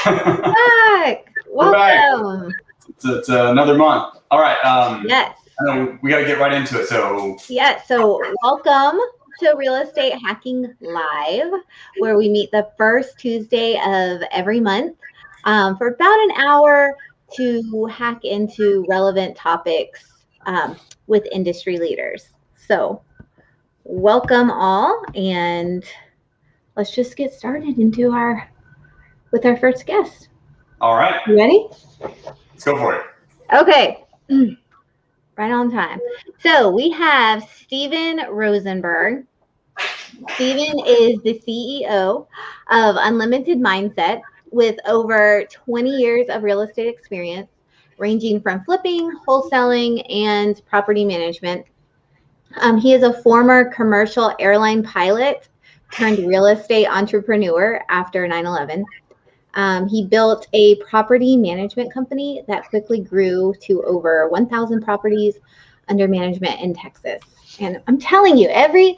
Back. We're back. Welcome. It's another month. All right. Yes. I know we got to get right into it. So Welcome to Real Estate Hacking Live, where we meet the first Tuesday of every month for about an hour to hack into relevant topics with industry leaders. So welcome all, and let's just get started with our first guest. all right. You ready? Let's go for it. Okay. Right on time. So we have Steven Rozenberg. Steven is the CEO of Unlimited Mindset with over 20 years of real estate experience, ranging from flipping, wholesaling, and property management. He is a former commercial airline pilot turned real estate entrepreneur after 9/11. He built a property management company that quickly grew to over 1,000 properties under management in Texas. And I'm telling you, every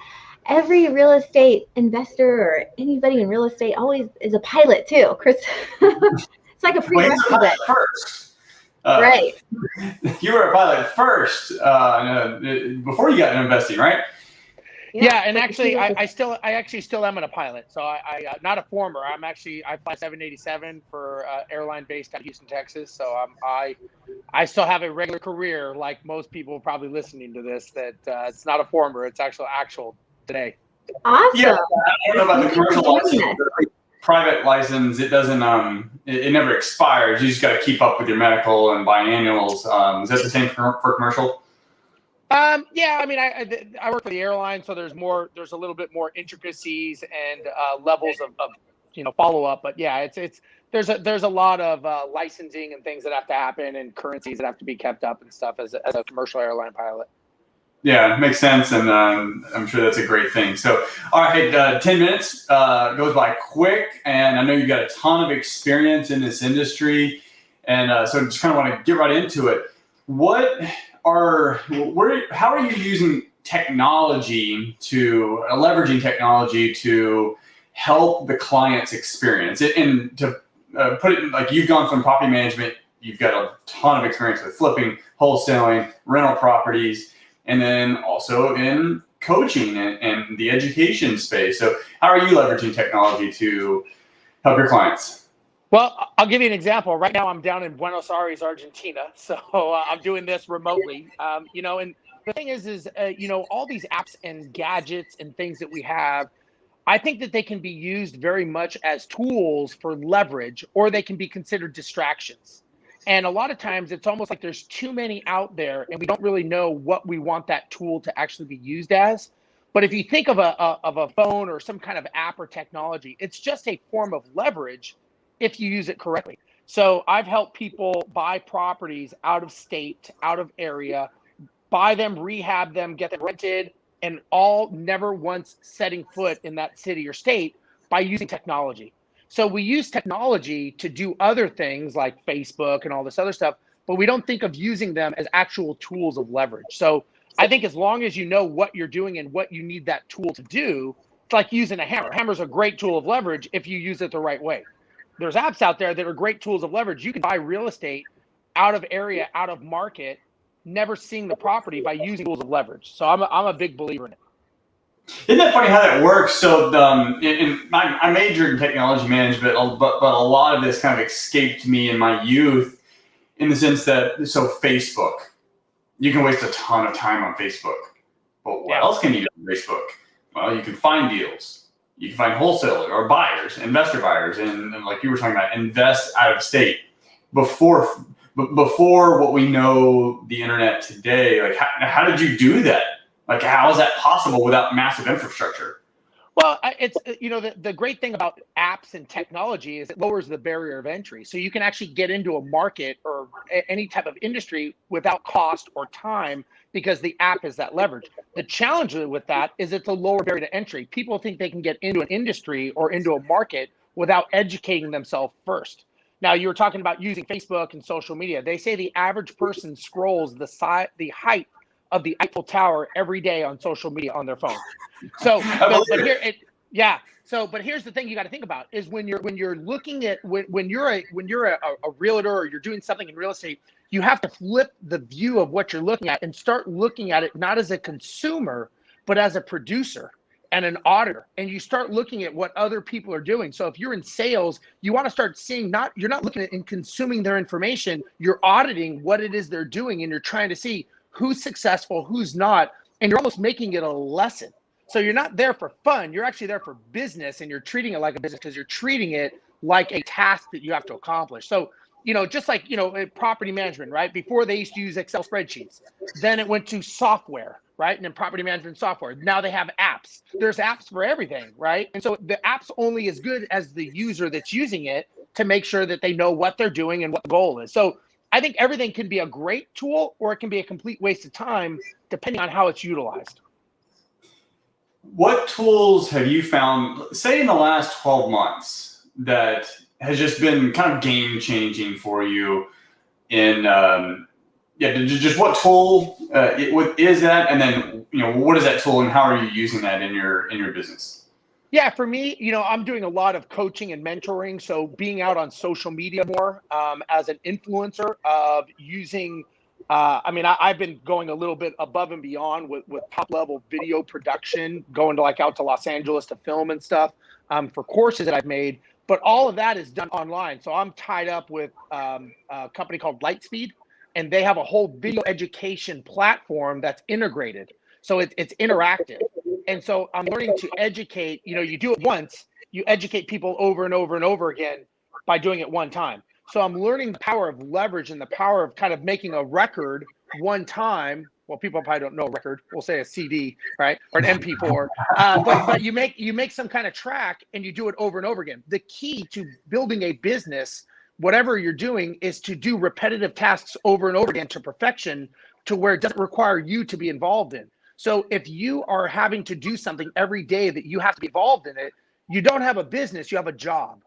real estate investor or anybody in real estate always is a pilot too, Chris. It's like a prerequisite. First. Right. You were a pilot first before you got into investing, right? Yeah, and actually, I actually still am a pilot. So I not a former. I fly 787 for airline based out of Houston, Texas. So I still have a regular career, like most people probably listening to this. That it's not a former. It's actual today. Awesome. Yeah, I don't know about the commercial license. The private license, it doesn't. It never expires. You just got to keep up with your medical and biannuals. Is that the same for commercial? Yeah, I mean, I work for the airline, so there's a little bit more intricacies and levels of follow up. But yeah, there's a lot of licensing and things that have to happen and currencies that have to be kept up and stuff as a commercial airline pilot. Yeah, makes sense, and I'm sure that's a great thing. So, all right, 10 minutes goes by quick, and I know you got a ton of experience in this industry, and so just kind of want to get right into it. How are you using technology leveraging technology to help the client's experience? And to put it like, you've gone from property management, you've got a ton of experience with flipping, wholesaling, rental properties, and then also in coaching and the education space. So how are you leveraging technology to help your clients? Well, I'll give you an example. Right now, I'm down in Buenos Aires, Argentina, so I'm doing this remotely. And the thing is all these apps and gadgets and things that we have, I think that they can be used very much as tools for leverage, or they can be considered distractions. And a lot of times, it's almost like there's too many out there, and we don't really know what we want that tool to actually be used as. But if you think of a phone or some kind of app or technology, it's just a form of leverage if you use it correctly. So I've helped people buy properties out of state, out of area, buy them, rehab them, get them rented, and all never once setting foot in that city or state by using technology. So we use technology to do other things like Facebook and all this other stuff, but we don't think of using them as actual tools of leverage. So I think as long as you know what you're doing and what you need that tool to do, it's like using a hammer. Hammer's a great tool of leverage if you use it the right way. There's apps out there that are great tools of leverage. You can buy real estate out of area, out of market, never seeing the property by using tools of leverage. So I'm a big believer in it. Isn't that funny how that works? So I majored in technology management, but a lot of this kind of escaped me in my youth, in the sense that, so Facebook, you can waste a ton of time on Facebook. But what else can you do on Facebook? Well, you can find deals. You can find wholesaler or buyers, investor buyers, and like you were talking about, invest out of state. Before what we know the internet today, like how did you do that? Like, how is that possible without massive infrastructure? Well, it's the great thing about apps and technology is it lowers the barrier of entry. So you can actually get into a market or any type of industry without cost or time, because the app is that leverage. The challenge with that is it's a lower barrier to entry. People think they can get into an industry or into a market without educating themselves first. Now, you were talking about using Facebook and social media. They say the average person scrolls the height of the Eiffel Tower every day on social media on their phone. So, but here Yeah. So, but here's the thing you got to think about is when you're looking at when you're a realtor or you're doing something in real estate, you have to flip the view of what you're looking at and start looking at it not as a consumer, but as a producer and an auditor. And you start looking at what other people are doing. So if you're in sales, you want to start seeing you're not looking at and consuming their information, you're auditing what it is they're doing, and you're trying to see who's successful, who's not, and you're almost making it a lesson. So you're not there for fun. You're actually there for business, and you're treating it like a business because you're treating it like a task that you have to accomplish. So, just like, property management, right? Before they used to use Excel spreadsheets, then it went to software, right? And then property management software. Now they have apps. There's apps for everything, right? And so the app's only as good as the user that's using it to make sure that they know what they're doing and what the goal is. So I think everything can be a great tool, or it can be a complete waste of time, depending on how it's utilized. What tools have you found, say in the last 12 months, that has just been kind of game changing for you in, just what tool is that? And then, what is that tool and how are you using that in your business? Yeah, for me, I'm doing a lot of coaching and mentoring. So being out on social media more as an influencer of using I've been going a little bit above and beyond with top level video production, going to out to Los Angeles to film and stuff for courses that I've made. But all of that is done online. So I'm tied up with a company called Lightspeed, and they have a whole video education platform that's integrated. So it's interactive. And so I'm learning to educate, you do it once, you educate people over and over and over again by doing it one time. So I'm learning the power of leverage and the power of kind of making a record one time. Well, people probably don't know a record. We'll say a CD, right? Or an MP4. But you make some kind of track and you do it over and over again. The key to building a business, whatever you're doing, is to do repetitive tasks over and over again to perfection, to where it doesn't require you to be involved in. So if you are having to do something every day that you have to be involved in it, you don't have a business, you have a job.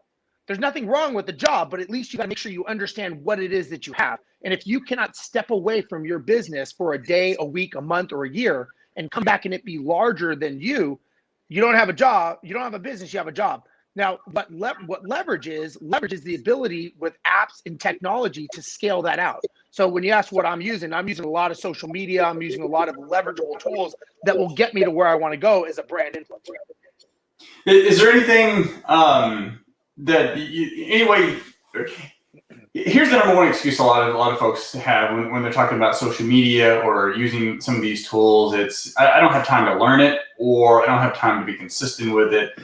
There's nothing wrong with the job, but at least you got to make sure you understand what it is that you have. And if you cannot step away from your business for a day, a week, a month, or a year and come back and it be larger than you, you don't have a job. You don't have a business, you have a job. Now, what leverage is the ability with apps and technology to scale that out. So when you ask what I'm using a lot of social media. I'm using a lot of leverageable tools that will get me to where I want to go as a brand influencer. Is there anything here's the number one excuse a lot of folks have when they're talking about social media or using some of these tools. It's I don't have time to learn it, or I don't have time to be consistent with it.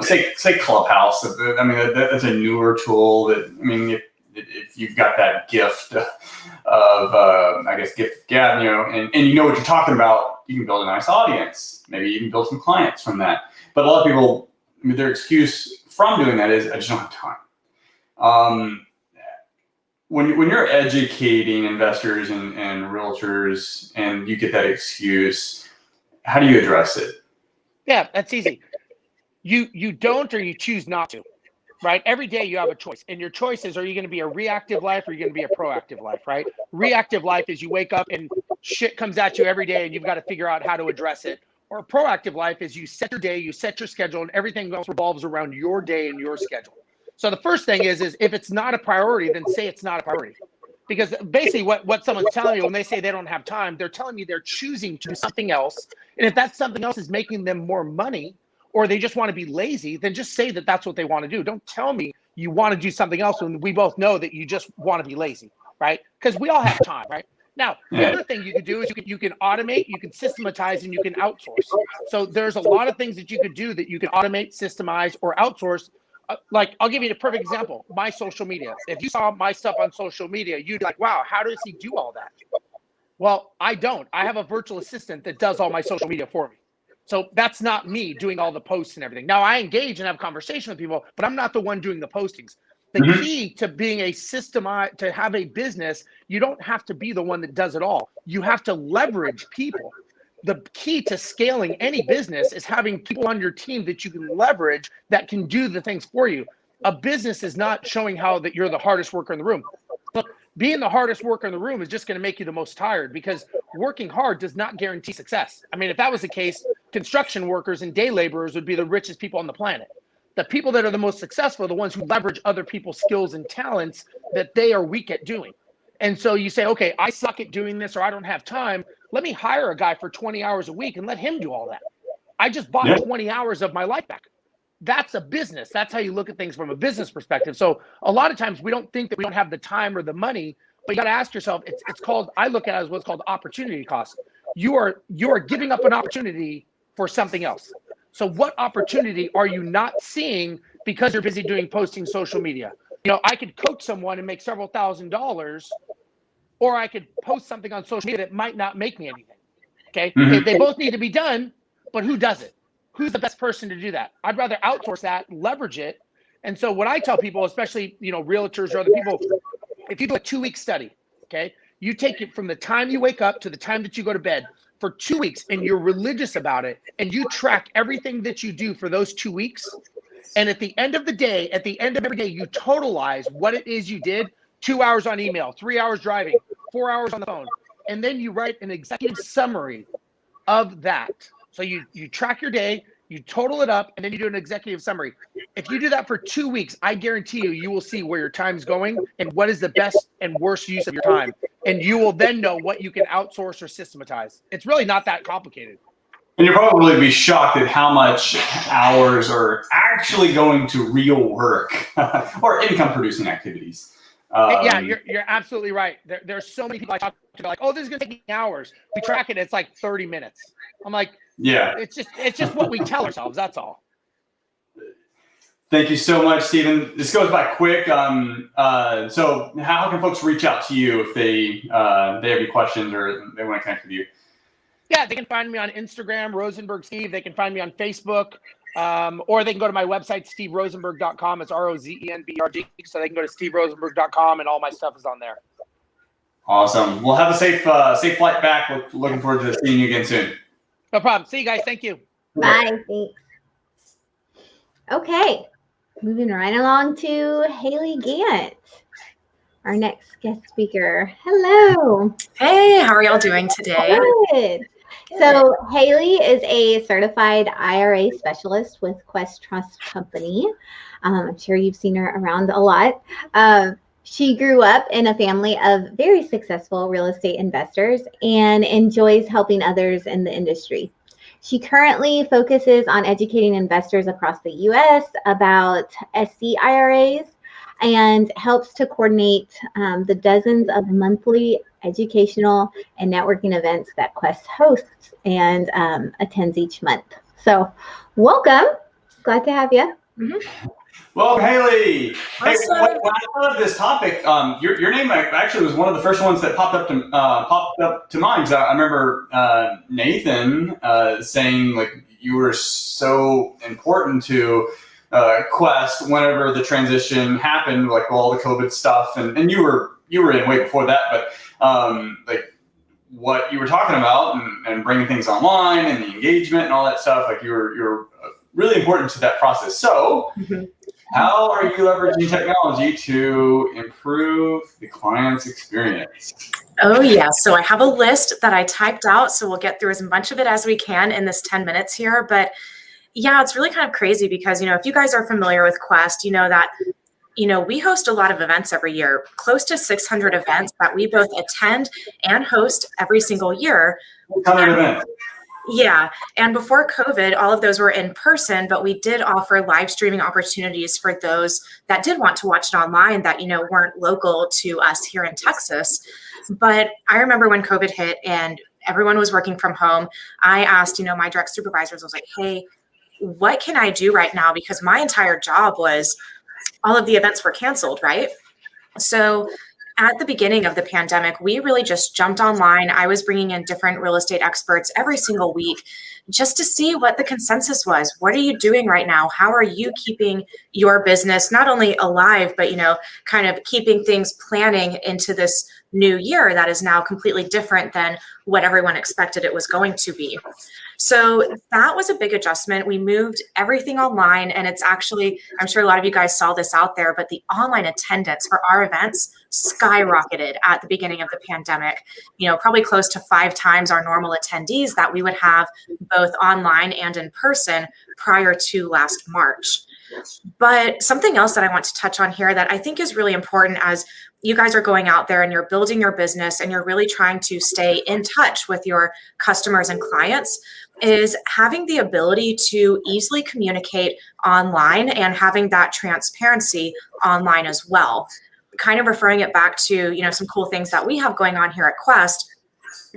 Say Clubhouse. That's a newer tool that if you've got that gift of gift gab, and you know what you're talking about, you can build a nice audience. Maybe even build some clients from that. But a lot of people, their excuse from doing that is I just don't have time. When you're educating investors and realtors and you get that excuse, how do you address it? Yeah, that's easy. You don't, or you choose not to, right? Every day you have a choice, and your choice is, are you going to be a reactive life or are you going to be a proactive life, right? Reactive life is you wake up and shit comes at you every day and you've got to figure out how to address it. Or a proactive life is you set your day, you set your schedule, and everything else revolves around your day and your schedule. So the first thing is if it's not a priority, then say it's not a priority. Because basically what someone's telling you when they say they don't have time, they're telling me they're choosing to do something else. And if that something else is making them more money, or they just want to be lazy, then just say that that's what they want to do. Don't tell me you want to do something else when we both know that you just want to be lazy, right? Because we all have time, right? Now, the other thing you could do is you can automate, you can systematize, and you can outsource. So there's a lot of things that you could do that you can automate, systemize, or outsource. Like, I'll give you a perfect example. My social media. If you saw my stuff on social media, you'd be like, wow, how does he do all that? Well, I don't. I have a virtual assistant that does all my social media for me. So that's not me doing all the posts and everything. Now, I engage and have conversation with people, but I'm not the one doing the postings. The key to being a system, to have a business, you don't have to be the one that does it all. You have to leverage people. The key to scaling any business is having people on your team that you can leverage that can do the things for you. A business is not showing how that you're the hardest worker in the room. Look, being the hardest worker in the room is just going to make you the most tired, because working hard does not guarantee success. I mean, if that was the case, construction workers and day laborers would be the richest people on the planet. The people that are the most successful are the ones who leverage other people's skills and talents that they are weak at doing. And so you say, okay, I suck at doing this, or I don't have time. Let me hire a guy for 20 hours a week and let him do all that. I just bought 20 hours of my life back. That's a business. That's how you look at things from a business perspective. So a lot of times we don't think that we don't have the time or the money, but you got to ask yourself, it's called, I look at it as what's called opportunity cost. You are giving up an opportunity for something else. So what opportunity are you not seeing because you're busy posting social media? You know, I could coach someone and make several $1,000s, or I could post something on social media that might not make me anything. Okay. They both need to be done, but who does it? Who's the best person to do that? I'd rather outsource that, leverage it. And so what I tell people, especially, you know, realtors or other people, if you do a 2-week study, okay, you take it from the time you wake up to the time that you go to bed for 2 weeks, and you're religious about it, and you track everything that you do for those 2 weeks. And at the end of the day, at the end of every day, you totalize what it is you did. 2 hours on email, 3 hours driving, 4 hours on the phone. And then you write an executive summary of that. So you track your day, you total it up, and then you do an executive summary. If you do that for 2 weeks, I guarantee you will see where your time's going and what is the best and worst use of your time. And you will then know what you can outsource or systematize. It's really not that complicated. And you'll probably be shocked at how much hours are actually going to real work or income producing activities. Yeah, you're absolutely right. There's so many people I talk to, like, oh, this is going to take me hours. We track it, it's like 30 minutes. I'm like, yeah, it's just what we tell ourselves. That's all. Thank you so much, Stephen. This goes by quick. So how can folks reach out to you if they have any questions or they want to connect with you? Yeah, they can find me on Instagram, Rozenberg Steve. They can find me on Facebook, or they can go to my website, steverozenberg.com. It's ROZENBERG. So they can go to steverozenberg.com, and all my stuff is on there. Awesome. We'll have a safe flight back. Looking forward to seeing you again soon. No problem. See you guys. Thank you. Bye. Thanks. Okay. Moving right along to Haley Gant, our next guest speaker. Hello. Hey, how are y'all doing today? Good. So Haley is a certified IRA specialist with Quest Trust Company. I'm sure you've seen her around a lot. She grew up in a family of very successful real estate investors and enjoys helping others in the industry. She currently focuses on educating investors across the U.S. about SC IRAs and helps to coordinate the dozens of monthly educational and networking events that Quest hosts and attends each month. So welcome. Glad to have you. Mm-hmm. Well, Haley, Awesome. Hey, when I thought of this topic, your name actually was one of the first ones that popped up to mind. Because I remember Nathan saying like you were so important to Quest whenever the transition happened, like all the COVID stuff, and you were in way before that, but like what you were talking about and bringing things online and the engagement and all that stuff, like you're really important to that process. So. Mm-hmm. How are you leveraging technology to improve the client's experience? Oh, yeah. So I have a list that I typed out. So we'll get through as much of it as we can in this 10 minutes here. But yeah, it's really kind of crazy because, if you guys are familiar with Quest, you know that, we host a lot of events every year, close to 600 events that we both attend and host every single year. 600 events. Yeah. And before COVID, all of those were in person, but we did offer live streaming opportunities for those that did want to watch it online that, weren't local to us here in Texas. But I remember when COVID hit and everyone was working from home, I asked, my direct supervisors, I was like, hey, what can I do right now? Because my entire job was all of the events were canceled, right? So at the beginning of the pandemic, we really just jumped online. I was bringing in different real estate experts every single week just to see what the consensus was. What are you doing right now? How are you keeping your business not only alive, but, kind of keeping things planning into this new year that is now completely different than what everyone expected it was going to be. So that was a big adjustment. We moved everything online, and it's actually, I'm sure a lot of you guys saw this out there, but the online attendance for our events skyrocketed at the beginning of the pandemic, probably close to 5 times our normal attendees that we would have both online and in person prior to last March. But something else that I want to touch on here that I think is really important as you guys are going out there and you're building your business and you're really trying to stay in touch with your customers and clients is having the ability to easily communicate online and having that transparency online as well. Kind of referring it back to, some cool things that we have going on here at Quest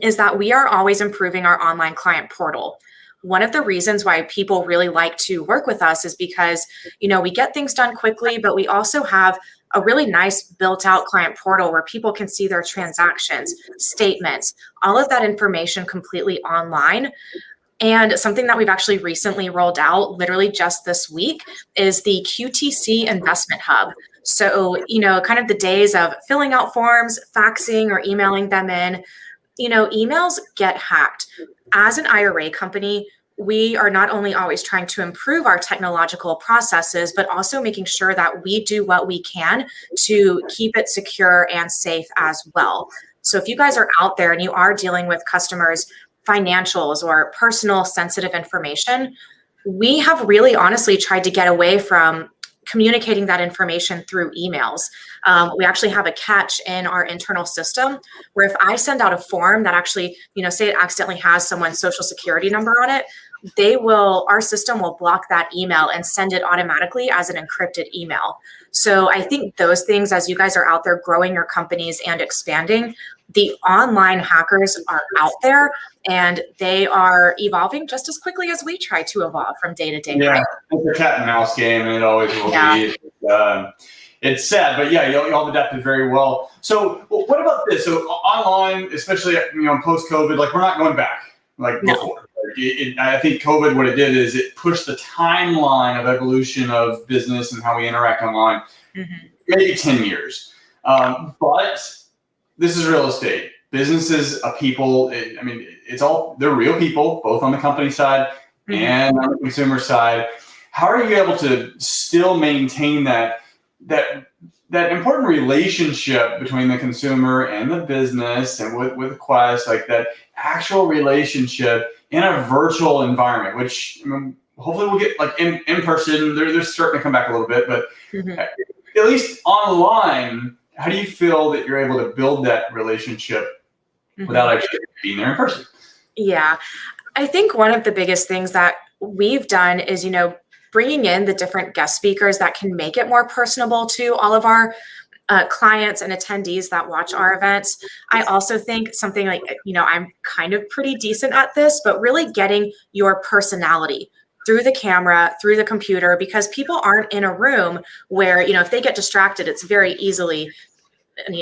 is that we are always improving our online client portal. One of the reasons why people really like to work with us is because, we get things done quickly, but we also have a really nice built out client portal where people can see their transactions, statements, all of that information completely online. And something that we've actually recently rolled out literally just this week is the QTC Investment Hub. So, kind of the days of filling out forms, faxing or emailing them in, emails get hacked. As an IRA company, we are not only always trying to improve our technological processes, but also making sure that we do what we can to keep it secure and safe as well. So if you guys are out there and you are dealing with customers' financials or personal sensitive information, we have really honestly tried to get away from communicating that information through emails. We actually have a catch in our internal system where if I send out a form that actually, say it accidentally has someone's social security number on it, our system will block that email and send it automatically as an encrypted email. So I think those things, as you guys are out there growing your companies and expanding, the online hackers are out there and they are evolving just as quickly as we try to evolve from day to day. Yeah, it's a cat and mouse game, and it always will be. It's sad, but yeah, y'all adapted very well. So what about this? So online, especially post-COVID, like we're not going back like before. I think COVID, what it did is it pushed the timeline of evolution of business and how we interact online, maybe 10 years. But this is real estate. Businesses are people. They're real people, both on the company side and on the consumer side. How are you able to still maintain that important relationship between the consumer and the business and with Quest, like that actual relationship in a virtual environment, which hopefully we'll get like in person. They're starting to come back a little bit, but at least online, how do you feel that you're able to build that relationship without actually being there in person? Yeah, I think one of the biggest things that we've done is, bringing in the different guest speakers that can make it more personable to all of our clients and attendees that watch our events. I also think something like, I'm kind of pretty decent at this, but really getting your personality through the camera, through the computer, because people aren't in a room where, if they get distracted, it's very easily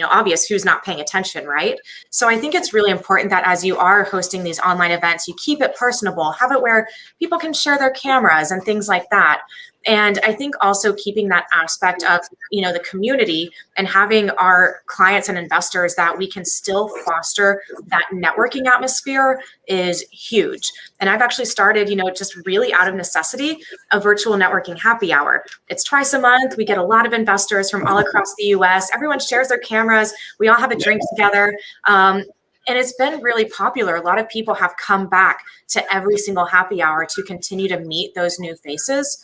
obvious who's not paying attention, right? So I think it's really important that as you are hosting these online events, you keep it personable, have it where people can share their cameras and things like that. And I think also keeping that aspect of, the community and having our clients and investors that we can still foster that networking atmosphere is huge. And I've actually started, just really out of necessity, a virtual networking happy hour. It's twice a month. We get a lot of investors from all across the US. Everyone shares their cameras. We all have a drink together. And it's been really popular. A lot of people have come back to every single happy hour to continue to meet those new faces.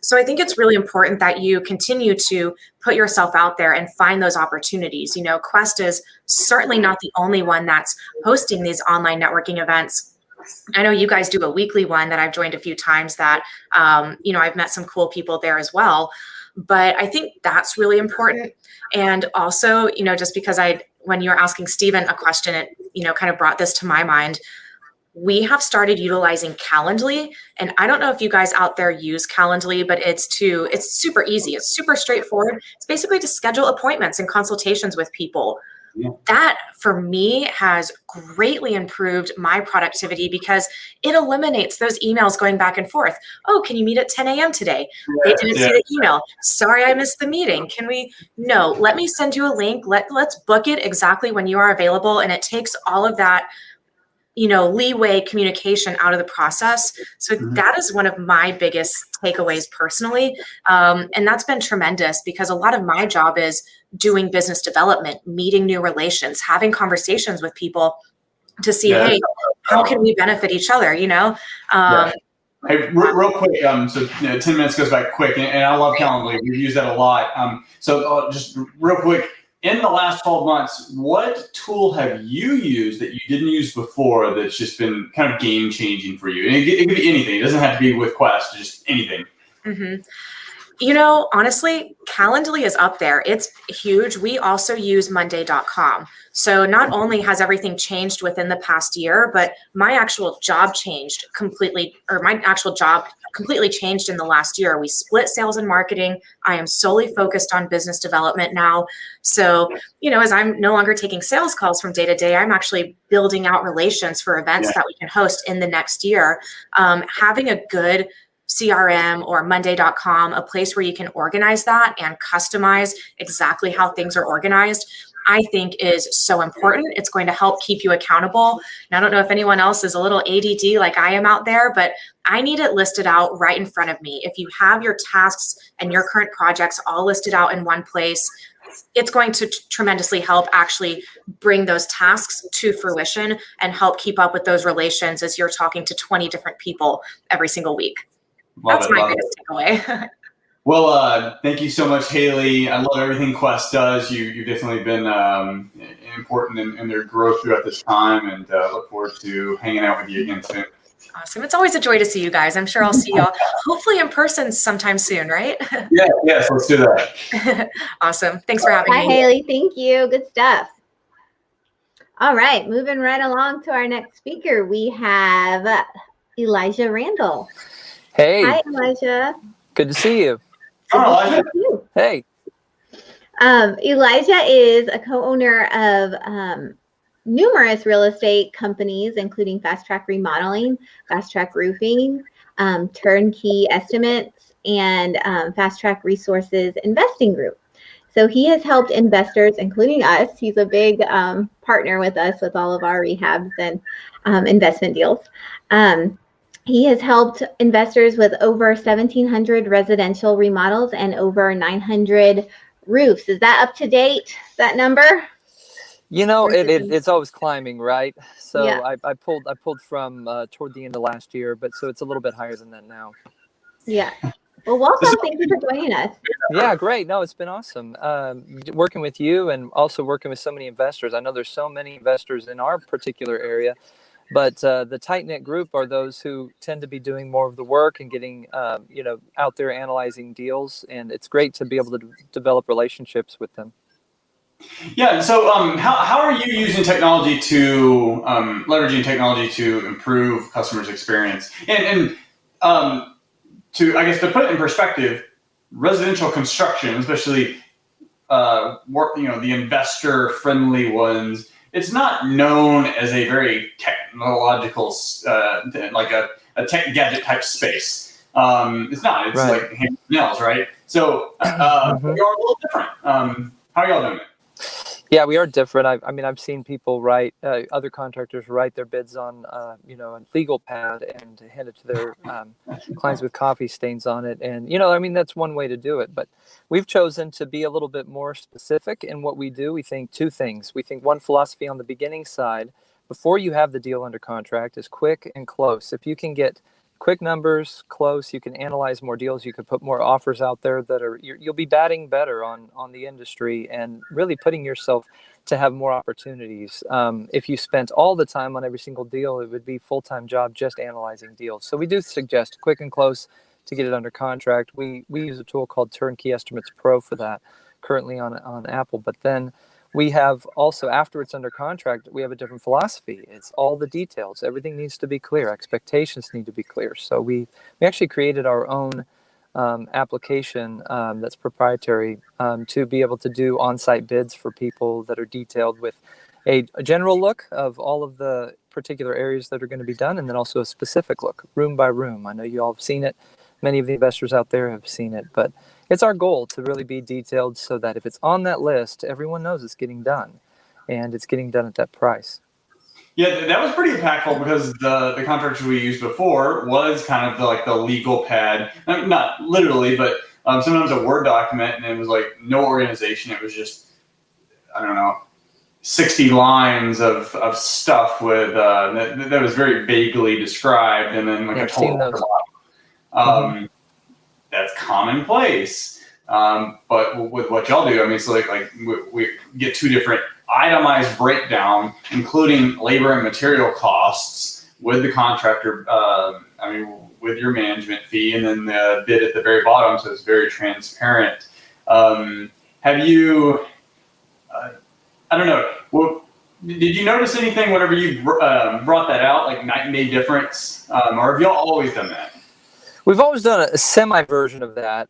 So I think it's really important that you continue to put yourself out there and find those opportunities. Quest is certainly not the only one that's hosting these online networking events. I know you guys do a weekly one that I've joined a few times that, I've met some cool people there as well. But I think that's really important. And also, just because when you were asking Stephen a question, it, kind of brought this to my mind. We have started utilizing Calendly, and I don't know if you guys out there use Calendly, but it's super easy. It's super straightforward. It's basically to schedule appointments and consultations with people. Yeah. That for me has greatly improved my productivity because it eliminates those emails going back and forth. Oh, can you meet at 10 a.m. today? They didn't see the email. Sorry, I missed the meeting. No, let me send you a link. Let's book it exactly when you are available. And it takes all of that, leeway communication out of the process. So that is one of my biggest takeaways personally. And that's been tremendous because a lot of my job is doing business development, meeting new relations, having conversations with people to see, hey, how can we benefit each other, Hey, real quick, so 10 minutes goes by quick, and I love Calendly. We use that a lot. So just real quick, in the last 12 months, what tool have you used that you didn't use before that's just been kind of game changing for you? And it could be anything. It doesn't have to be with Quest, just anything. Honestly, Calendly is up there. It's huge. We also use Monday.com. So not only has everything changed within the past year, but my actual job completely changed in the last year. We split sales and marketing. I am solely focused on business development now. So, as I'm no longer taking sales calls from day to day, I'm actually building out relations for events that we can host in the next year. Having a good CRM or Monday.com, a place where you can organize that and customize exactly how things are organized, I think is so important. It's going to help keep you accountable. And I don't know if anyone else is a little ADD like I am out there, but I need it listed out right in front of me. If you have your tasks and your current projects all listed out in one place, it's going to tremendously help actually bring those tasks to fruition and help keep up with those relations as you're talking to 20 different people every single week. That's my biggest takeaway. Well, thank you so much, Haley. I love everything Quest does. You've definitely been important in their growth throughout this time, and look forward to hanging out with you again soon. Awesome. It's always a joy to see you guys. I'm sure I'll see y'all hopefully in person sometime soon, right? Yes, let's do that. Awesome. Thanks for having me. Hi, Haley. Thank you. Good stuff. All right, moving right along to our next speaker, we have Elijah Randall. Hey. Hi, Elijah. Good to see you. Hi, Elijah. Hey. Elijah is a co-owner of numerous real estate companies, including FastTrack Remodeling, FastTrack Roofing, Turnkey Estimates, and FastTrack Resources Investing Group. So he has helped investors, including us. He's a big partner with us with all of our rehabs and investment deals. He has helped investors with over 1,700 residential remodels and over 900 roofs. Is that up to date, that number? It's always climbing, right? So Yeah. I pulled from toward the end of last year, but so it's a little bit higher than that now. Yeah. Well, welcome. Thank you for joining us. Yeah, great. No, it's been awesome working with you and also working with so many investors. I know there's so many investors in our particular area. But the tight-knit group are those who tend to be doing more of the work and getting, out there analyzing deals. And it's great to be able to develop relationships with them. Yeah. So how are you using technology to leveraging technology to improve customers' experience? And to put it in perspective, residential construction, especially the investor-friendly ones, it's not known as a very technological, like a tech gadget type space. It's not. It's right. like hand nails, right? So we are a little different. How are y'all doing it? Yeah, we are different. I've seen people write, other contractors write their bids on, a legal pad and hand it to their clients with coffee stains on it. And, that's one way to do it. But we've chosen to be a little bit more specific in what we do. We think two things. We think one philosophy on the beginning side, before you have the deal under contract, is quick and close. If you can get quick numbers, close, you can analyze more deals, you can put more offers out there you'll be batting better on the industry and really putting yourself to have more opportunities. If you spent all the time on every single deal, it would be a full-time job just analyzing deals. So we do suggest quick and close to get it under contract. We use a tool called Turnkey Estimates Pro for that, currently on Apple. But then we have also, after it's under contract, we have a different philosophy. It's all the details. Everything needs to be clear. Expectations need to be clear. So we actually created our own application that's proprietary to be able to do on-site bids for people that are detailed with a general look of all of the particular areas that are going to be done, and then also a specific look, room by room. I know you all have seen it. Many of the investors out there have seen it, but it's our goal to really be detailed so that if it's on that list, everyone knows it's getting done, and it's getting done at that price. Yeah, that was pretty impactful because the contractor we used before was kind of the legal pad. Not literally, but sometimes a Word document, and it was like no organization. It was just, I don't know, 60 lines of stuff with that was very vaguely described, and then like a total. That's commonplace. But with what y'all do, I mean, it's like we get two different itemized breakdown, including labor and material costs with the contractor. With your management fee, and then the bid at the very bottom, so it's very transparent. Have you? I don't know. Well, did you notice anything whenever you brought that out, like night and day difference, or have y'all always done that? We've always done a semi version of that,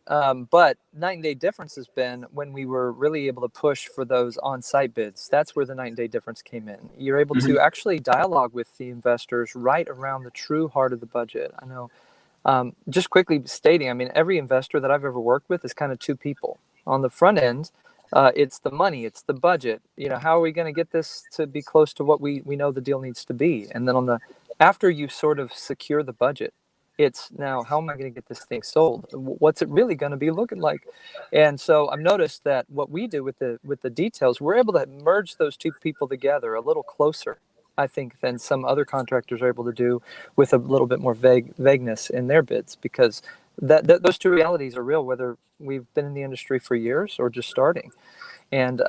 but night and day difference has been when we were really able to push for those on-site bids. That's where the night and day difference came in. You're able to actually dialogue with the investors right around the true heart of the budget. I know, just quickly stating, I mean, every investor that I've ever worked with is kind of two people. On the front end, it's the money, it's the budget. You know, how are we going to get this to be close to what we know the deal needs to be? And then after you sort of secure the budget, it's now, how am I going to get this thing sold? What's it really going to be looking like? And so I've noticed that what we do with the details, we're able to merge those two people together a little closer, I think, than some other contractors are able to do with a little bit more vagueness in their bids, because those two realities are real, whether we've been in the industry for years or just starting. And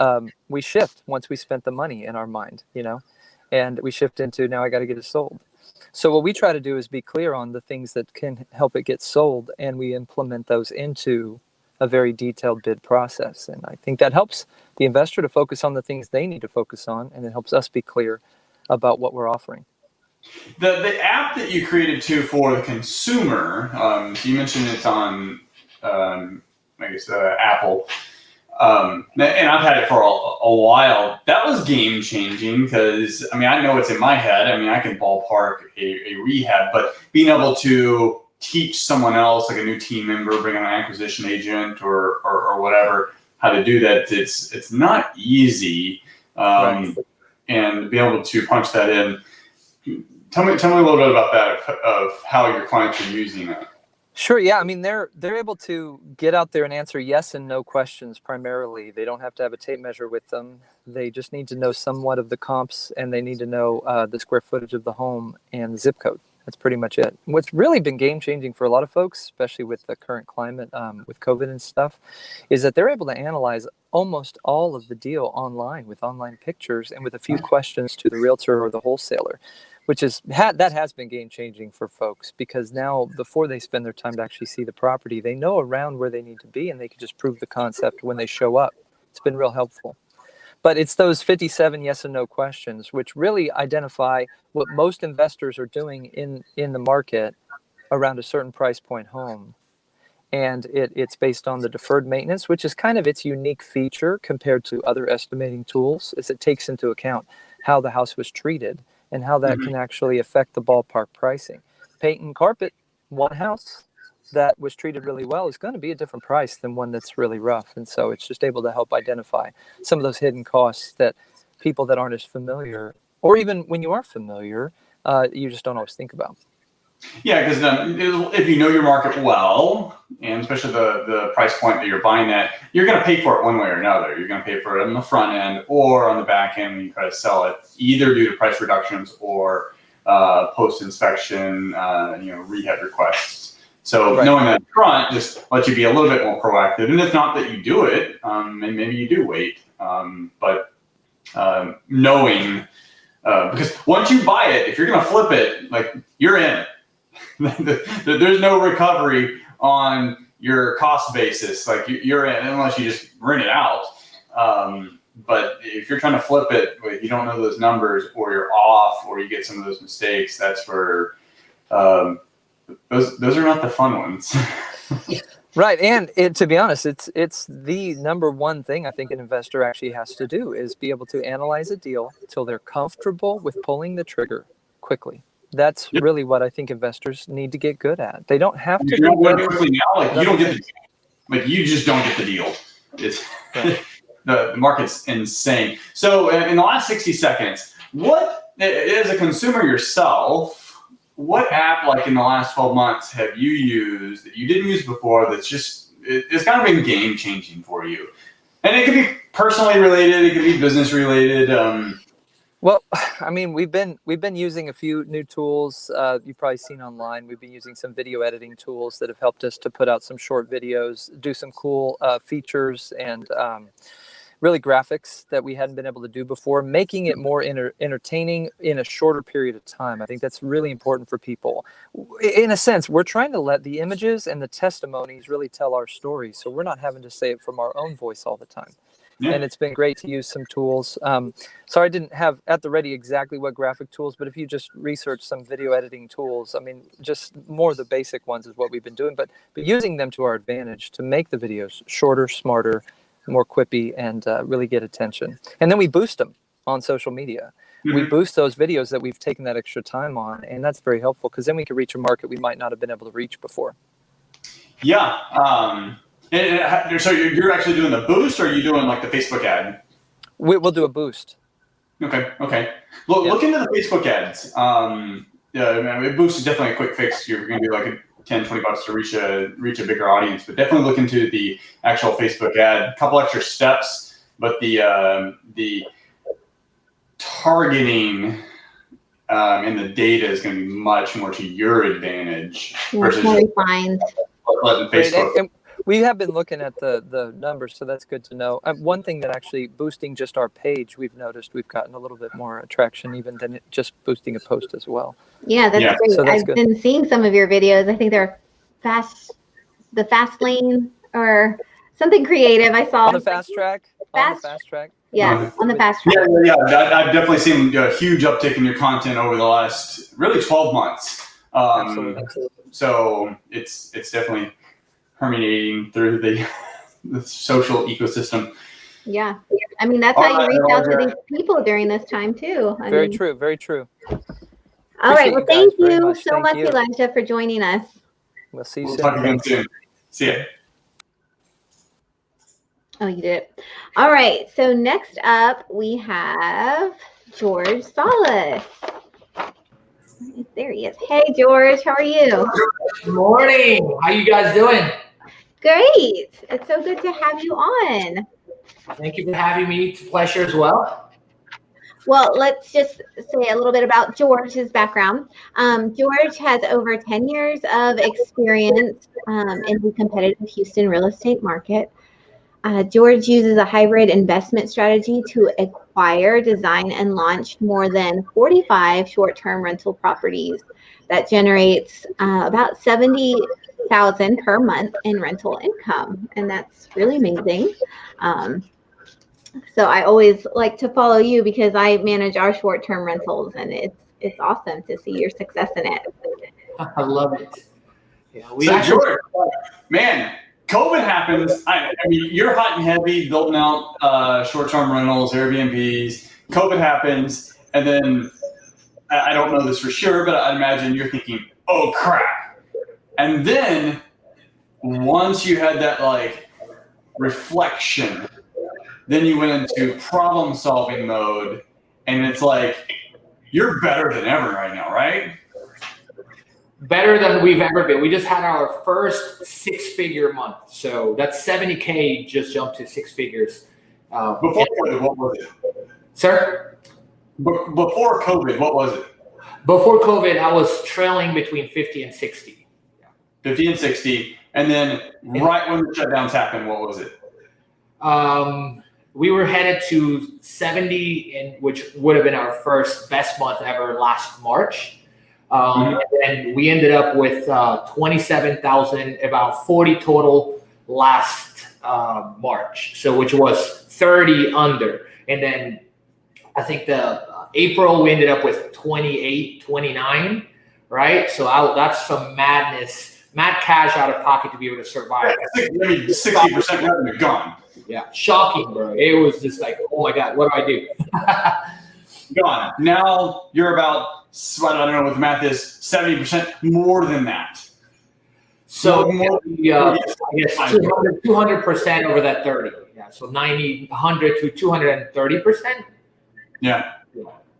we shift once we spent the money in our mind, you know, and we shift into, now I got to get it sold. So what we try to do is be clear on the things that can help it get sold, and we implement those into a very detailed bid process. And I think that helps the investor to focus on the things they need to focus on, and it helps us be clear about what we're offering. The app that you created too for the consumer, so you mentioned it's on, Apple. And I've had it for a while. That was game changing because, I mean, I know it's in my head. I mean, I can ballpark a rehab, but being able to teach someone else, like a new team member, bring on an acquisition agent or whatever, how to do that, it's not easy. Right. And be able to punch that in. Tell me a little bit about that, of how your clients are using it. Sure. Yeah. I mean, they're able to get out there and answer yes and no questions primarily. They don't have to have a tape measure with them. They just need to know somewhat of the comps, and they need to know the square footage of the home and the zip code. That's pretty much it. What's really been game changing for a lot of folks, especially with the current climate, with COVID and stuff, is that they're able to analyze almost all of the deal online with online pictures and with a few questions to the realtor or the wholesaler, which is that has been game changing for folks, because now before they spend their time to actually see the property, they know around where they need to be, and they can just prove the concept when they show up. It's been real helpful. But it's those 57 yes and no questions which really identify what most investors are doing in the market around a certain price point home. And it's based on the deferred maintenance, which is kind of its unique feature compared to other estimating tools, is it takes into account how the house was treated and how that can actually affect the ballpark pricing. Paint and carpet, one house that was treated really well is going to be a different price than one that's really rough. And so it's just able to help identify some of those hidden costs that people that aren't as familiar, or even when you are familiar, you just don't always think about. Yeah, because if you know your market well, and especially the price point that you're buying at, you're going to pay for it one way or another. You're going to pay for it on the front end or on the back end when you try to sell it, either due to price reductions or post-inspection, rehab requests. So knowing that up front just lets you be a little bit more proactive. And if not that you do it, and maybe you do wait, but knowing, because once you buy it, if you're going to flip it, like, you're in. There's no recovery on your cost basis. Like, you're in, unless you just rent it out. But if you're trying to flip it, you don't know those numbers, or you're off, or you get some of those mistakes, that's where those are not the fun ones. Right. And to be honest, it's the number one thing I think an investor actually has to do, is be able to analyze a deal till they're comfortable with pulling the trigger quickly. That's really what I think investors need to get good at. They don't have to do better. Quickly now, like, you don't get the deal. Like, you just don't get the deal. It's the market's insane. So in the last 60 seconds, what as a consumer yourself, what app like in the last 12 months have you used that you didn't use before that's just, it's kind of been game changing for you? And it could be personally related, it could be business related. Well, I mean, we've been using a few new tools you've probably seen online. We've been using some video editing tools that have helped us to put out some short videos, do some cool features, and really graphics that we hadn't been able to do before, making it more entertaining in a shorter period of time. I think that's really important for people. In a sense, we're trying to let the images and the testimonies really tell our story, so we're not having to say it from our own voice all the time. Yeah. And it's been great to use some tools. So I didn't have at the ready exactly what graphic tools, but if you just research some video editing tools, I mean, just more of the basic ones is what we've been doing, but using them to our advantage to make the videos shorter, smarter, more quippy, and really get attention. And then we boost them on social media. Mm-hmm. We boost those videos that we've taken that extra time on, and that's very helpful because then we can reach a market we might not have been able to reach before. Yeah. So you're actually doing the boost, or are you doing like the Facebook ad? We'll do a boost. Okay. Look into the Facebook ads. Boost is definitely a quick fix. You're going to do like $10-20 to reach a bigger audience, but definitely look into the actual Facebook ad. A couple extra steps, but the targeting and the data is going to be much more to your advantage versus letting Facebook. And we have been looking at the numbers, so that's good to know. One thing that actually boosting just our page, we've noticed we've gotten a little bit more attraction even than just boosting a post as well. Yeah, that's great. So I've been seeing some of your videos. I think they're the fast lane or something creative. I saw on the FastTrack. Yeah, on the FastTrack. Yeah. I've definitely seen a huge uptick in your content over the last really 12 months. Absolutely. So it's definitely permeating through the social ecosystem. Yeah. I mean, that's how you reach out to these people during this time too. Very true. All right. Well, thank you so much, Elijah, for joining us. We'll see you soon. Talk again soon. See ya. Oh, you did it. All right. So next up, we have George Salas. There he is. Hey, George. How are you? Good morning. How you guys doing? Great. It's so good to have you on. Thank you for having me. It's a pleasure as well. Well, let's just say a little bit about George's background. George has over 10 years of experience in the competitive Houston real estate market. George uses a hybrid investment strategy to acquire, design, and launch more than 45 short-term rental properties that generates about $70,000 per month in rental income, and that's really amazing. So I always like to follow you because I manage our short-term rentals, and it's awesome to see your success in it. I love it. Yeah, George, man, COVID happens. I mean, you're hot and heavy, building out short-term rentals, Airbnbs. COVID happens, and then I don't know this for sure, but I imagine you're thinking, "Oh crap!" And then once you had that like reflection, then you went into problem-solving mode, and it's like you're better than ever right now, right? Better than we've ever been. We just had our first six-figure month, so that's 70K just jumped to six figures. Before COVID, what was it? Sir? Before COVID, what was it? Before COVID, I was trailing between 50 and 60. 50 and 60, and then right when the shutdowns happened, what was it? We were headed to 70, which would have been our first best month ever last March. And then we ended up with 27,000, about 40 total last March. So which was 30 under. And then I think the April we ended up with 28, 29, right? So that's some madness, mad cash out of pocket to be able to survive. 60% revenue gone. Yeah, shocking, bro. It was just like, oh my God, what do I do? Gone. Now you're about, I don't know what the math is, 70% more than that. So I guess 200% over that 30. Yeah, so 90, 100 to 230%. Yeah.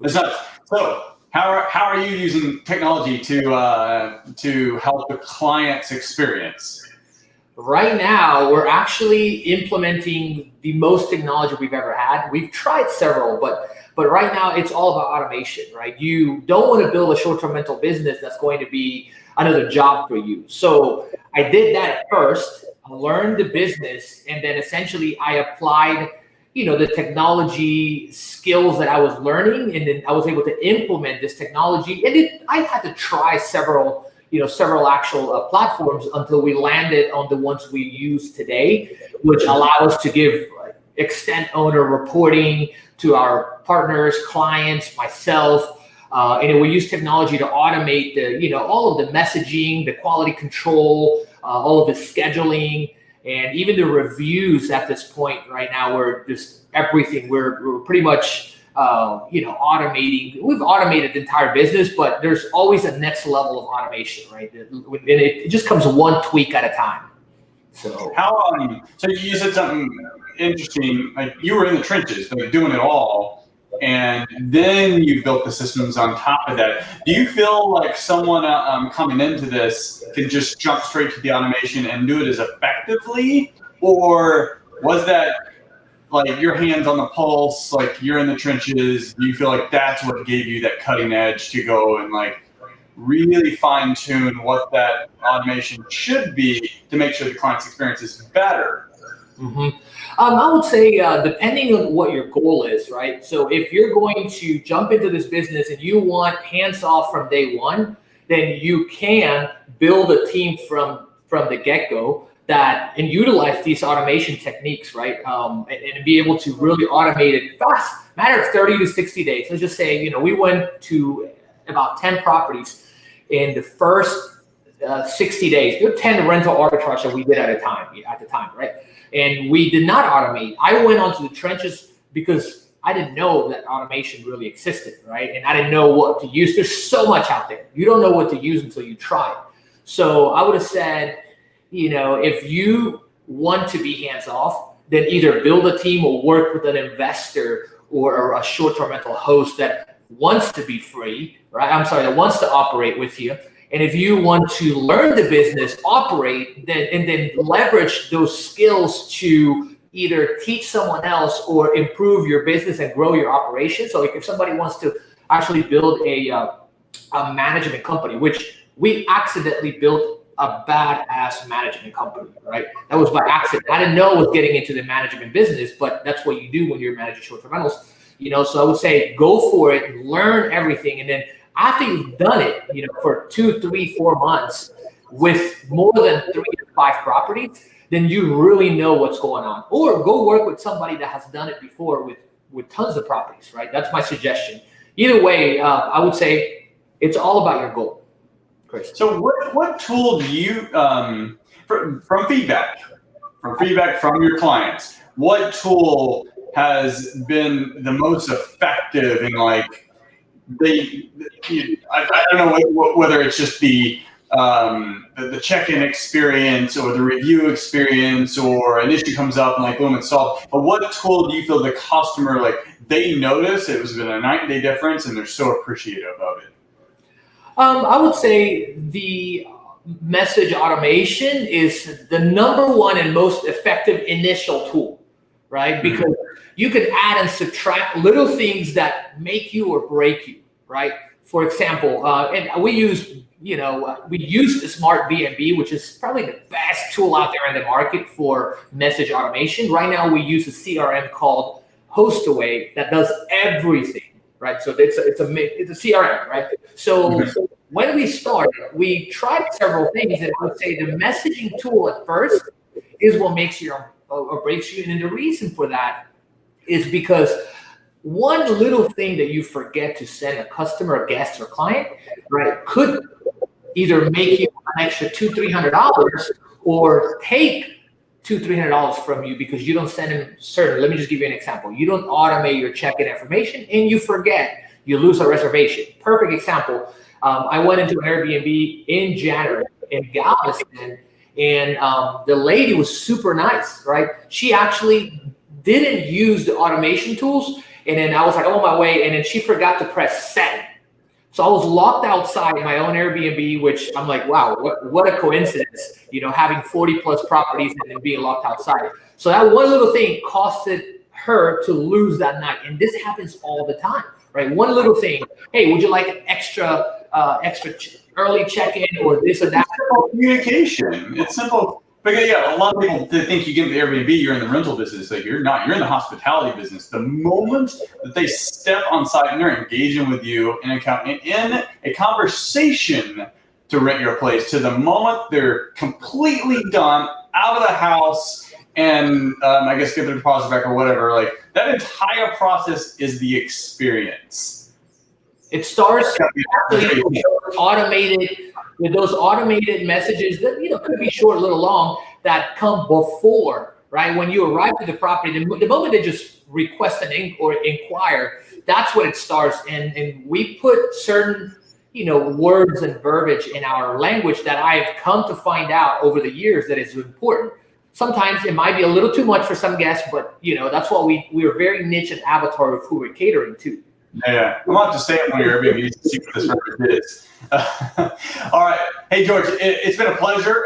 It's not. So how are you using technology to help the client's experience? Right now, we're actually implementing the most technology we've ever had. We've tried several, but right now it's all about automation, right? You don't want to build a short-term rental business that's going to be another job for you. So I did that at first. I learned the business, and then essentially I applied, the technology skills that I was learning, and then I was able to implement this technology. And I had to try several actual platforms until we landed on the ones we use today, which allow us to give extent owner reporting to our partners, clients, myself. And we use technology to automate all of the messaging, the quality control, all of the scheduling, and even the reviews at this point right now. We're just everything. We're pretty much automating. We've automated the entire business, but there's always a next level of automation, right? And it just comes one tweak at a time. So so you said something interesting, like you were in the trenches, like doing it all, and then you built the systems on top of that. Do you feel like someone coming into this can just jump straight to the automation and do it as effectively, or was that like your hands on the pulse, like you're in the trenches? Do you feel like that's what gave you that cutting edge to go and like really fine tune what that automation should be to make sure the client's experience is better? Mm-hmm. I would say depending on what your goal is, right? So if you're going to jump into this business and you want hands off from day one, then you can build a team from the get-go and utilize these automation techniques, right? And be able to really automate it fast, matter of 30 to 60 days. Let's just say, we went to about 10 properties in the first 60 days. There were 10 rental arbitrage that we did at the time, right? And we did not automate. I went onto the trenches because I didn't know that automation really existed, right? And I didn't know what to use. There's so much out there. You don't know what to use until you try. So I would have said, if you want to be hands off, then either build a team or work with an investor or a short-term rental host that wants to be free, right? That wants to operate with you. And if you want to learn the business, operate, then leverage those skills to either teach someone else or improve your business and grow your operation. So like if somebody wants to actually build a management company, which we accidentally built a badass management company, right? That was by accident. I didn't know I was getting into the management business, but that's what you do when you're managing short-term rentals. So I would say go for it, learn everything, and then after you've done it, for 2, 3, 4 months with more than 3 to 5 properties, then you really know what's going on. Or go work with somebody that has done it before with tons of properties, right? That's my suggestion. Either way, I would say it's all about your goal. Chris. So what tool do you, from feedback from your clients, what tool has been the most effective in like, I don't know whether it's just the check-in experience or the review experience, or an issue comes up and like boom, it's solved. But what tool do you feel the customer, like they notice it was been a night-and-day difference and they're so appreciative of it? I would say the message automation is the number one and most effective initial tool, right? Because you can add and subtract little things that make you or break you, right? For example, and we use the Smart B&B, which is probably the best tool out there in the market for message automation. Right now, we use a CRM called Hostaway that does everything, right? So it's a CRM, right? So when we started, we tried several things, and I would say the messaging tool at first is what makes you or breaks you. And the reason for that is because one little thing that you forget to send a customer, guest, or client, right, could either make you an extra $200-$300 or take $200-$300 from you because you don't send them certain. Let me just give you an example. You don't automate your check-in information and you forget. You lose a reservation. Perfect example. I went into an Airbnb in January in Galveston, and the lady was super nice, right? She actually didn't use the automation tools. And then I was like, I'm on my way. And then she forgot to press send. So I was locked outside my own Airbnb, which I'm like, wow, what a coincidence, having 40 plus properties and then being locked outside. So that one little thing costed her to lose that night. And this happens all the time, right? One little thing. Hey, would you like an extra early check-in or this or that? It's simple communication. It's simple. Because a lot of people think you get the Airbnb, you're in the rental business. Like you're not. You're in the hospitality business. The moment that they step on site and they're engaging with you in a conversation to rent your place, to the moment they're completely done, out of the house, and I guess get their deposit back or whatever, like that entire process is the experience. It starts with those automated messages that could be short, little long, that come before, right? When you arrive at the property, the moment they just request or inquire, that's when it starts. And we put certain words and verbiage in our language that I've come to find out over the years that is important. Sometimes it might be a little too much for some guests, but that's what we are very niche and avatar of who we're catering to. Yeah, I'm going to have to stay on your Airbnb to see what this record is. All right. Hey, George, it's been a pleasure.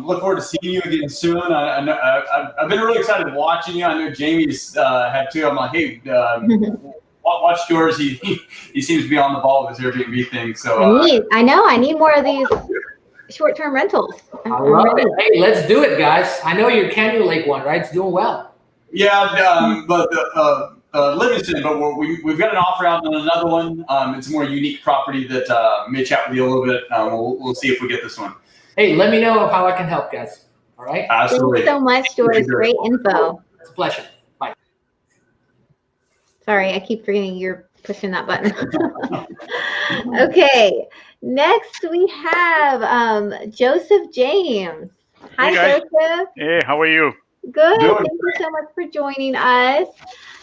Look forward to seeing you again soon. I've been really excited watching you. I know Jamie's had too. I'm like, hey, watch George. He seems to be on the ball with his Airbnb thing. So I need more of these short-term rentals. I love it. Hey, let's do it, guys. I know your Canyon Lake one, right? It's doing well. Yeah, but Livingston, but we've got an offer out on another one. It's a more unique property that may chat with you a little bit. We'll see if we get this one. Hey, let me know how I can help, guys. All right? Absolutely. Thanks so much, George. Great info. It's a pleasure. Bye. Sorry, I keep forgetting you're pushing that button. Okay, next we have Joseph James. Hi, hey Joseph. Hey, how are you? Good. Thank you so much for joining us.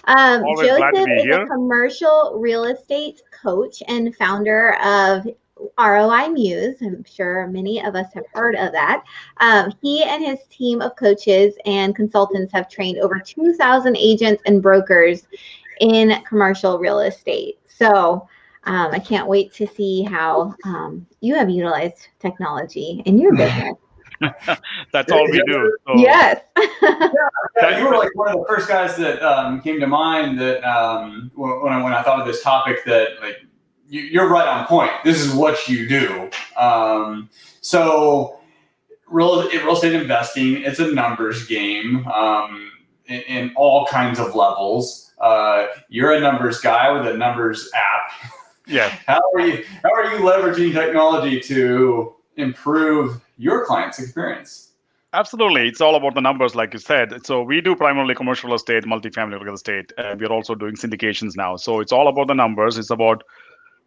Always glad to Joseph be is here. a commercial real estate coach and founder of ROI-Muse. I'm sure many of us have heard of that. He and his team of coaches and consultants have trained over 2,000 agents and brokers in commercial real estate. So I can't wait to see how you have utilized technology in your business. That's all we do. So, Yes. Yeah, you were like one of the first guys that came to mind that when I thought of this topic, that like you're right on point. This is what you do. So real estate investing, it's a numbers game in all kinds of levels. You're a numbers guy with a numbers app. Yeah. How are you leveraging technology to improve your client's experience? Absolutely. It's all about the numbers, like you said. So we do primarily commercial real estate, multifamily real estate. We're also doing syndications now. So it's all about the numbers. It's about,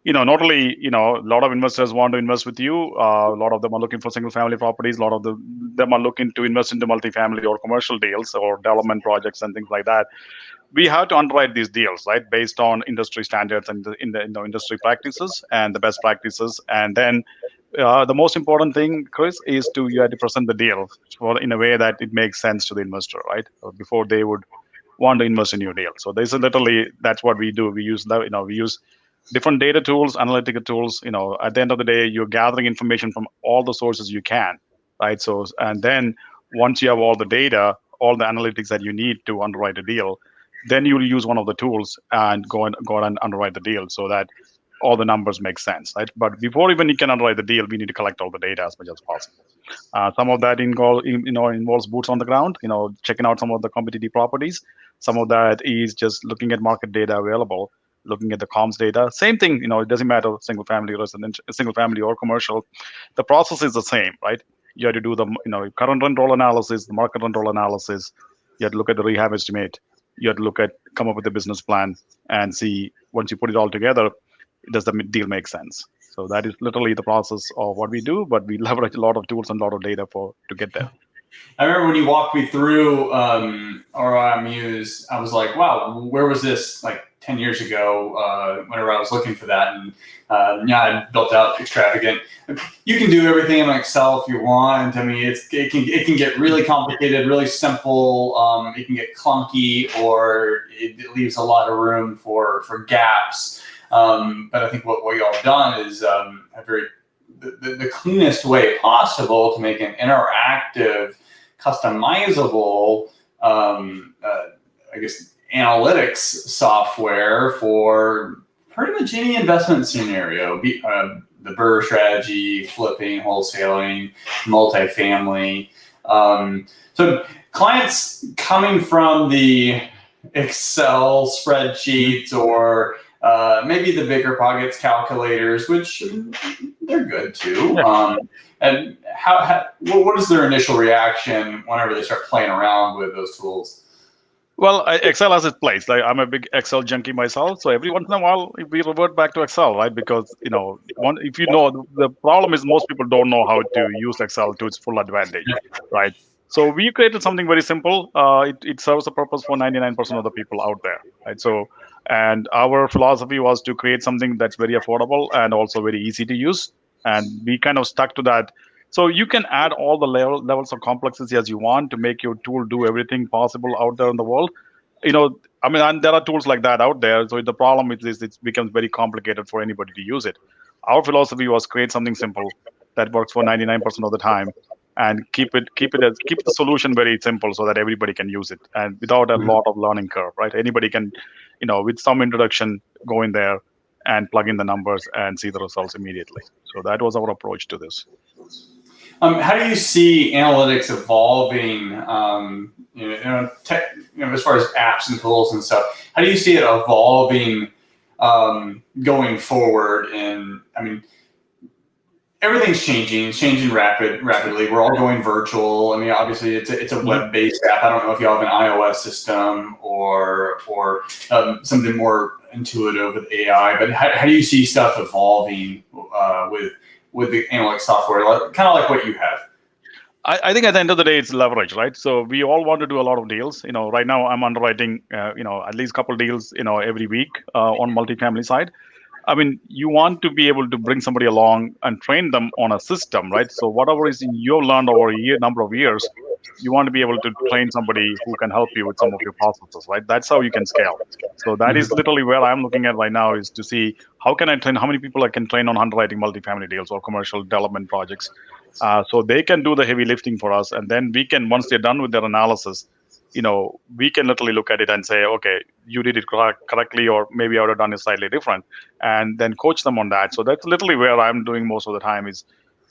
not only, a lot of investors want to invest with you. A lot of them are looking for single family properties. A lot of them are looking to invest into multifamily or commercial deals or development projects and things like that. We have to underwrite these deals, right, based on industry standards and in the industry practices and the best practices. And then the most important thing, Chris, is you have to present the deal in a way that it makes sense to the investor, right, before they would want to invest in your deal. So that's what we do. We use we use different data tools, analytical tools. At the end of the day, you're gathering information from all the sources you can, right? So, and then once you have all the data, all the analytics that you need to underwrite a deal, then you will use one of the tools and go and underwrite the deal so that all the numbers make sense, right? But before even you can underwrite the deal, we need to collect all the data as much as possible. Some of that involves boots on the ground, checking out some of the competitive properties. Some of that is just looking at market data available, looking at the comms data. Same thing, it doesn't matter single family or commercial. The process is the same, right? You have to do the current rent roll analysis, the market rent roll analysis. You have to look at the rehab estimate. You have to come up with a business plan and see, once you put it all together, does the deal make sense? So that is literally the process of what we do, but we leverage a lot of tools and a lot of data to get there. I remember when you walked me through ROI-Muse, I was like, wow, where was this like 10 years ago whenever I was looking for that? And I built out extravagant. You can do everything in Excel if you want. I mean, it can get really complicated, really simple. It can get clunky, or it leaves a lot of room for gaps. But I think what y'all have done is a very the cleanest way possible to make an interactive, customizable, I guess, analytics software for pretty much any investment scenario. The BRRRR strategy, flipping, wholesaling, multifamily. So clients coming from the Excel spreadsheets or maybe the bigger pockets calculators, which they're good too. And what is their initial reaction whenever they start playing around with those tools? Well, Excel has its place. Like, I'm a big Excel junkie myself, so every once in a while we revert back to Excel, right? Because the problem is most people don't know how to use Excel to its full advantage, right? So we created something very simple. It serves a purpose for 99% of the people out there, right? So, and our philosophy was to create something that's very affordable and also very easy to use, and we kind of stuck to that. So you can add all the levels of complexity as you want to make your tool do everything possible out there in the world. And there are tools like that out there. So the problem is it becomes very complicated for anybody to use it. Our philosophy was create something simple that works for 99% of the time, and keep the solution very simple so that everybody can use it and without a lot of learning curve, right? Anybody can, with some introduction, go in there and plug in the numbers and see the results immediately. So that was our approach to this. How do you see analytics evolving? As far as apps and tools and stuff, how do you see it evolving going forward? And I mean, everything's changing. It's changing rapidly. We're all going virtual. I mean, obviously, it's a web-based app. I don't know if you have an iOS system or something more intuitive with AI. But how do you see stuff evolving with the analytics software, kind of like what you have? I think at the end of the day, it's leverage, right? So we all want to do a lot of deals. Right now I'm underwriting, at least a couple of deals, every week on multifamily side. I mean, you want to be able to bring somebody along and train them on a system, right? So whatever is you've learned over number of years, you want to be able to train somebody who can help you with some of your processes, right? That's how you can scale. So that is literally where I'm looking at right now, is to see how many people I can train on underwriting multifamily deals or commercial development projects. So they can do the heavy lifting for us. And then we can, once they're done with their analysis, we can literally look at it and say, okay, you did it correctly, or maybe I would have done it slightly different, and then coach them on that. So that's literally where I'm doing most of the time, is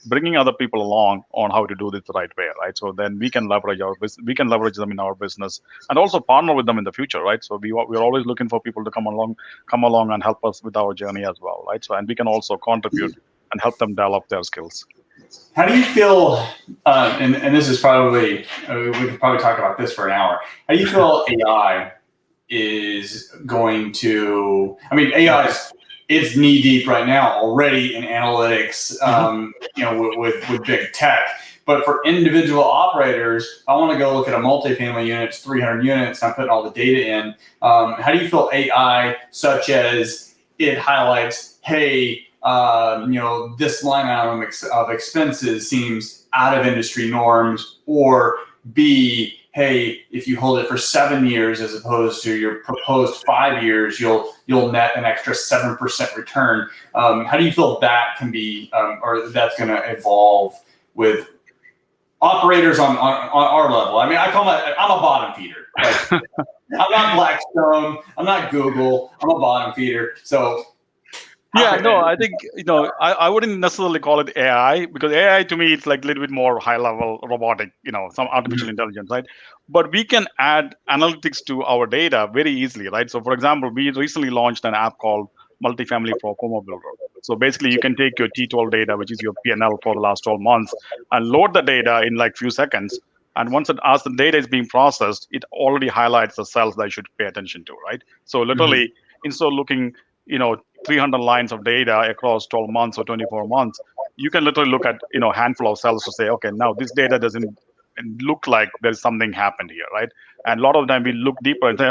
bringing other people along on how to do this the right way, right? So then we can leverage them in our business, and also partner with them in the future, right? So we're always looking for people to come along and help us with our journey as well, right? So, and we can also contribute and help them develop their skills. How do you feel, and this is probably, we could probably talk about this for an hour. How do you feel AI is going to, AI is knee deep right now already in analytics, with big tech. But for individual operators, I want to go look at a multifamily unit, it's 300 units, I'm putting all the data in. How do you feel AI, such as it highlights, hey, this line item of expenses seems out of industry norms, or B, hey, if you hold it for 7 years as opposed to your proposed 5 years, you'll net an extra 7% return. How do you feel that can be, or that's going to evolve with operators on our level? I mean, I'm a bottom feeder. Like, I'm not Blackstone, I'm not Google, I'm a bottom feeder. So. Yeah, no, I think, I wouldn't necessarily call it AI, because AI to me, it's like a little bit more high level robotic, some artificial intelligence, right? But we can add analytics to our data very easily, right? So for example, we recently launched an app called Multifamily Pro Forma Builder. So basically you can take your T12 data, which is your P&L for the last 12 months, and load the data in like few seconds. And once as the data is being processed, it already highlights the cells that you should pay attention to, right? So literally, instead of looking, 300 lines of data across 12 months or 24 months, you can literally look at, a handful of cells to say, okay, now this data doesn't look like there's something happened here, right? And a lot of the time we look deeper and say,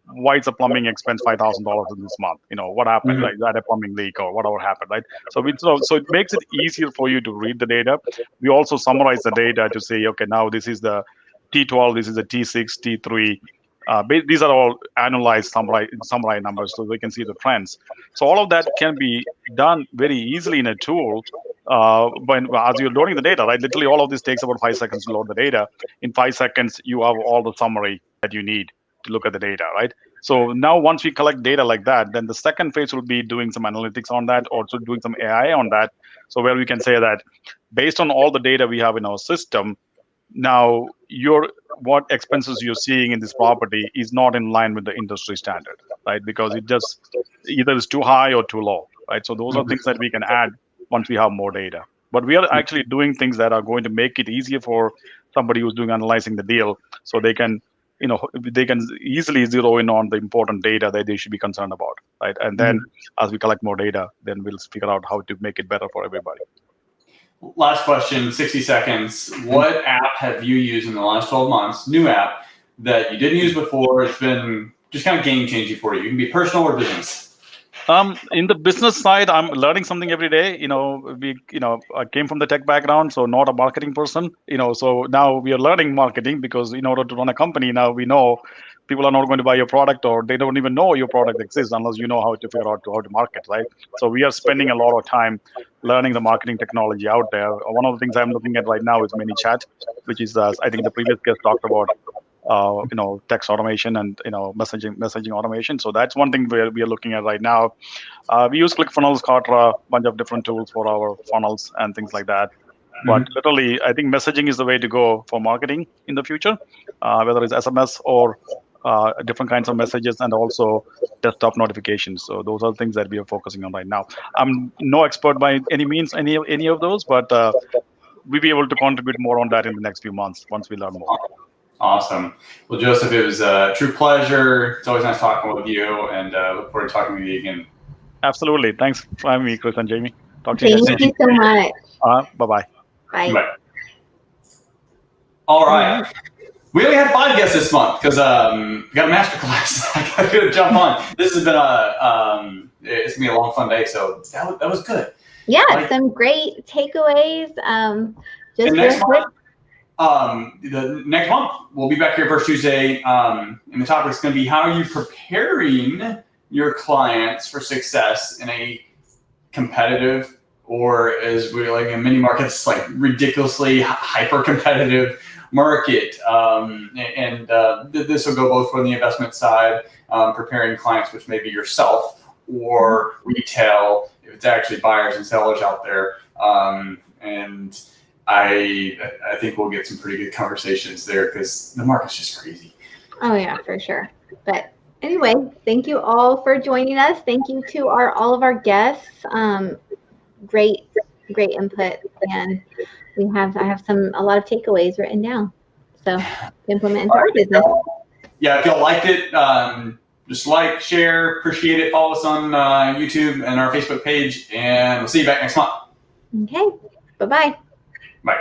why is the plumbing expense $5,000 in this month? What happened? Like, is that a plumbing leak or whatever happened, right? So it makes it easier for you to read the data. We also summarize the data to say, okay, now this is the T12, this is the T6, T3. These are all annualized summary numbers, so they can see the trends. So all of that can be done very easily in a tool. As you're loading the data, right? Literally, all of this takes about 5 seconds to load the data. In 5 seconds, you have all the summary that you need to look at the data, right? So now, once we collect data like that, then the second phase will be doing some analytics on that, also doing some AI on that. So where we can say that based on all the data we have in our system, now what expenses you're seeing in this property is not in line with the industry standard, right? Because it just either is too high or too low, right? So those are things that we can add once we have more data. But we are actually doing things that are going to make it easier for somebody who's doing analyzing the deal, so they can easily zero in on the important data that they should be concerned about, right? And then as we collect more data, then we'll figure out how to make it better for everybody. Last question, 60 seconds. What app have you used in the last 12 months, new app, that you didn't use before? It's been just kind of game changing for you. It can be personal or business. In the business side, I'm learning something every day. I came from the tech background, so not a marketing person. So now we are learning marketing, because in order to run a company, now we know people are not going to buy your product, or they don't even know your product exists unless you know how to figure out how to market, right? So we are spending a lot of time learning the marketing technology out there. One of the things I'm looking at right now is ManyChat, which is I think the previous guest talked about. Text automation and messaging automation. So that's one thing we are looking at right now. We use ClickFunnels, Kartra, a bunch of different tools for our funnels and things like that. But literally, I think messaging is the way to go for marketing in the future, whether it's SMS or different kinds of messages, and also desktop notifications. So those are things that we are focusing on right now. I'm no expert by any means, any of those, but we'll be able to contribute more on that in the next few months once we learn more. Awesome. Well, Joseph, it was a true pleasure. It's always nice talking with you, and look forward to talking with you again. Absolutely. Thanks for having me, Chris and Jamie. Talk to you guys. Thank you so much. Bye-bye. Bye. Bye. All right. We only had 5 guests this month because we got a master class. I got to jump on. This has been it's gonna be a long, fun day. So that was good. Yeah, some great takeaways. Just real quick. The next month we'll be back here first Tuesday, and the topic is going to be how are you preparing your clients for success in a competitive, or as we like in many markets, like ridiculously hyper competitive market. This will go both from the investment side, preparing clients, which may be yourself or retail, if it's actually buyers and sellers out there, and I think we'll get some pretty good conversations there because the market's just crazy. Oh yeah, for sure. But anyway, thank you all for joining us. Thank you to all of our guests. Great input, and I have a lot of takeaways written down. So implement into our business. Yeah, if y'all liked it, just like, share, appreciate it. Follow us on YouTube and our Facebook page, and we'll see you back next month. Okay. Bye-bye. Bye.